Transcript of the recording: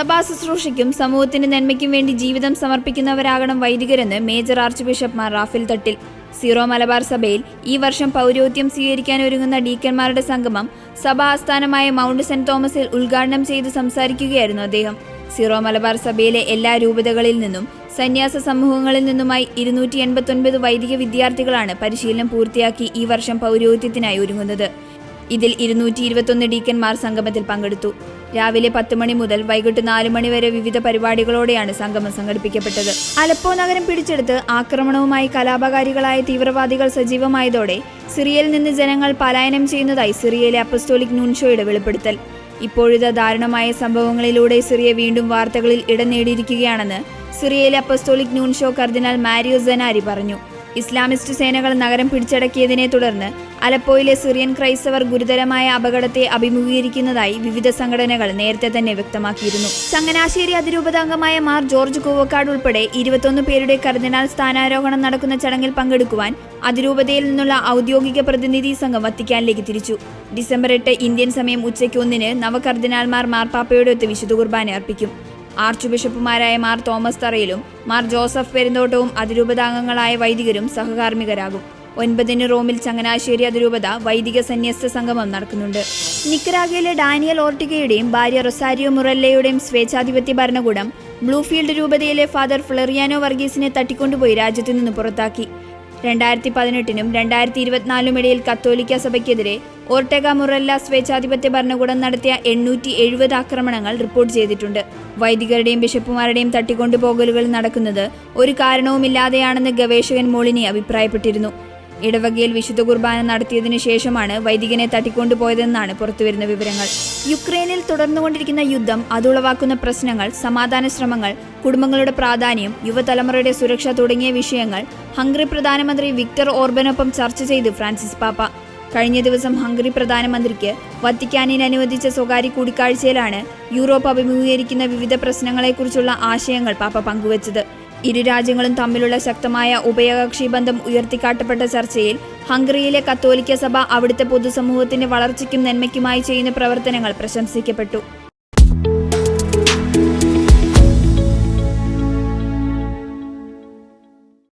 സഭാ ശുശ്രൂഷയ്ക്കും സമൂഹത്തിന്റെ നന്മയ്ക്കും വേണ്ടി ജീവിതം സമർപ്പിക്കുന്നവരാകണം വൈദികരെന്ന് major archbishop Mar Raphael Thattil. Syro Malabar സഭയിൽ ഈ വർഷം പൗരോഹിത്യം സ്വീകരിക്കാനൊരുങ്ങുന്ന ഡീക്കന്മാരുടെ സംഗമം സഭാ ആസ്ഥാനമായ മൗണ്ട് സെന്റ് തോമസിൽ ഉദ്ഘാടനം ചെയ്ത് സംസാരിക്കുകയായിരുന്നു അദ്ദേഹം. സീറോ മലബാർ സഭയിലെ എല്ലാ രൂപതകളിൽ നിന്നും സന്യാസ സമൂഹങ്ങളിൽ നിന്നുമായി 289 വൈദിക വിദ്യാർത്ഥികളാണ് പരിശീലനം പൂർത്തിയാക്കി ഈ വർഷം പൗരോഹിത്യത്തിനായി ഒരുങ്ങുന്നത്. ഇതിൽ 221 ഡീക്കന്മാർ സംഗമത്തിൽ പങ്കെടുത്തു. രാവിലെ 10 മണി മുതൽ വൈകിട്ട് 4 മണി വരെ വിവിധ പരിപാടികളോടെയാണ് സംഗമം സംഘടിപ്പിക്കപ്പെട്ടത്. അലപ്പോ നഗരം പിടിച്ചെടുത്ത് ആക്രമണവുമായി കലാപകാരികളായ തീവ്രവാദികൾ സജീവമായതോടെ സിറിയയിൽ നിന്ന് ജനങ്ങൾ പലായനം ചെയ്യുന്നതായി സിറിയയിലെ അപ്പസ്തോലിക് നൂൻഷോയുടെ വെളിപ്പെടുത്തൽ. ഇപ്പോഴത്തെ ദാരുണമായ സംഭവങ്ങളിലൂടെ സിറിയ വീണ്ടും വാർത്തകളിൽ ഇടം നേടിയിരിക്കുകയാണെന്ന് സിറിയയിലെ അപ്പസ്തോലിക് നൂൻഷോ കർദിനാൾ മാരിയോ സെനാരി പറഞ്ഞു. ഇസ്ലാമിസ്റ്റ് സേനകൾ നഗരം പിടിച്ചടക്കിയതിനെ തുടർന്ന് അലപ്പോയിലെ സിറിയൻ ക്രൈസ്തവർ ഗുരുതരമായ അപകടത്തെ അഭിമുഖീകരിക്കുന്നതായി വിവിധ സംഘടനകൾ നേരത്തെ തന്നെ വ്യക്തമാക്കിയിരുന്നു. ചങ്ങനാശ്ശേരി അതിരൂപതാംഗമായ മാർ ജോർജ് കൂവക്കാട് ഉൾപ്പെടെ 21 പേരുടെ കർദിനാൾ സ്ഥാനാരോഹണം നടക്കുന്ന ചടങ്ങിൽ പങ്കെടുക്കുവാൻ അതിരൂപതയിൽ നിന്നുള്ള ഔദ്യോഗിക പ്രതിനിധി സംഘം വത്തിക്കാനിലേക്ക് തിരിച്ചു. ഡിസംബർ 8 ഇന്ത്യൻ സമയം ഉച്ചയ്ക്ക് 1 നവകർദിനാൾമാർ മാർപ്പാപ്പയുടെ ഒത്ത് വിശുദ്ധ കുർബാന അർപ്പിക്കും. ആർച്ച് ബിഷപ്പുമാരായ മാർ തോമസ് തറയിലും മാർ ജോസഫ് പെരുന്തോട്ടവും അതിരൂപതാംഗങ്ങളായ വൈദികരും സഹകാർമ്മികരാകും. 9 റോമിൽ ചങ്ങനാശ്ശേരി അതിരൂപത വൈദിക സന്യസ്ത സംഗമം നടക്കുന്നുണ്ട്. നിക്കരാഗയിലെ ഡാനിയൽ ഓർട്ടിഗയുടെയും ഭാര്യ റൊസാരിയോ മുറല്ലയുടെയും സ്വേച്ഛാധിപത്യ ഭരണകൂടം ബ്ലൂഫീൽഡ് രൂപതയിലെ ഫാദർ ഫ്ലറിയാനോ വർഗീസിനെ തട്ടിക്കൊണ്ടുപോയി രാജ്യത്തു നിന്ന് പുറത്താക്കി. 2018 2024 ഇടയിൽ കത്തോലിക്ക സഭയ്ക്കെതിരെ ഓർട്ടഗ മുറല്ല സ്വേച്ഛാധിപത്യ ഭരണകൂടം നടത്തിയ 870 ആക്രമണങ്ങൾ റിപ്പോർട്ട് ചെയ്തിട്ടുണ്ട്. വൈദികരുടെയും ബിഷപ്പുമാരുടെയും തട്ടിക്കൊണ്ടുപോകലുകൾ നടക്കുന്നത് ഒരു കാരണവുമില്ലാതെയാണെന്ന് ഗവേഷകൻ മോളിനി അഭിപ്രായപ്പെട്ടിരുന്നു. ഇടവകയിൽ വിശുദ്ധ കുർബാന നടത്തിയതിനു ശേഷമാണ് വൈദികനെ തട്ടിക്കൊണ്ടുപോയതെന്നാണ് പുറത്തുവരുന്ന വിവരങ്ങൾ. യുക്രൈനിൽ തുടർന്നുകൊണ്ടിരിക്കുന്ന യുദ്ധം, അതുളവാക്കുന്ന പ്രശ്നങ്ങൾ, സമാധാന ശ്രമങ്ങൾ, കുടുംബങ്ങളുടെ പ്രാധാന്യം, യുവതലമുറയുടെ സുരക്ഷ തുടങ്ങിയ വിഷയങ്ങൾ ഹംഗറി പ്രധാനമന്ത്രി വിക്ടർ ഓർബനൊപ്പം ചർച്ച ചെയ്ത് ഫ്രാൻസിസ് പാപ്പ. കഴിഞ്ഞ ദിവസം ഹംഗറി പ്രധാനമന്ത്രിക്ക് വത്തിക്കാനിൽ അനുവദിച്ച സ്വകാര്യ കൂടിക്കാഴ്ചയിലാണ് യൂറോപ്പ് അഭിമുഖീകരിക്കുന്ന വിവിധ പ്രശ്നങ്ങളെക്കുറിച്ചുള്ള ആശയങ്ങൾ പാപ്പ പങ്കുവച്ചത്. ഇരു രാജ്യങ്ങളും തമ്മിലുള്ള ശക്തമായ ഉഭയകക്ഷി ബന്ധം ഉയർത്തിക്കാട്ടപ്പെട്ട ചർച്ചയിൽ ഹംഗറിയിലെ കത്തോലിക്ക സഭ അവിടുത്തെ പൊതുസമൂഹത്തിന്റെ വളർച്ചയ്ക്കും നന്മയ്ക്കുമായി ചെയ്യുന്ന പ്രവർത്തനങ്ങൾ പ്രശംസിക്കപ്പെട്ടു.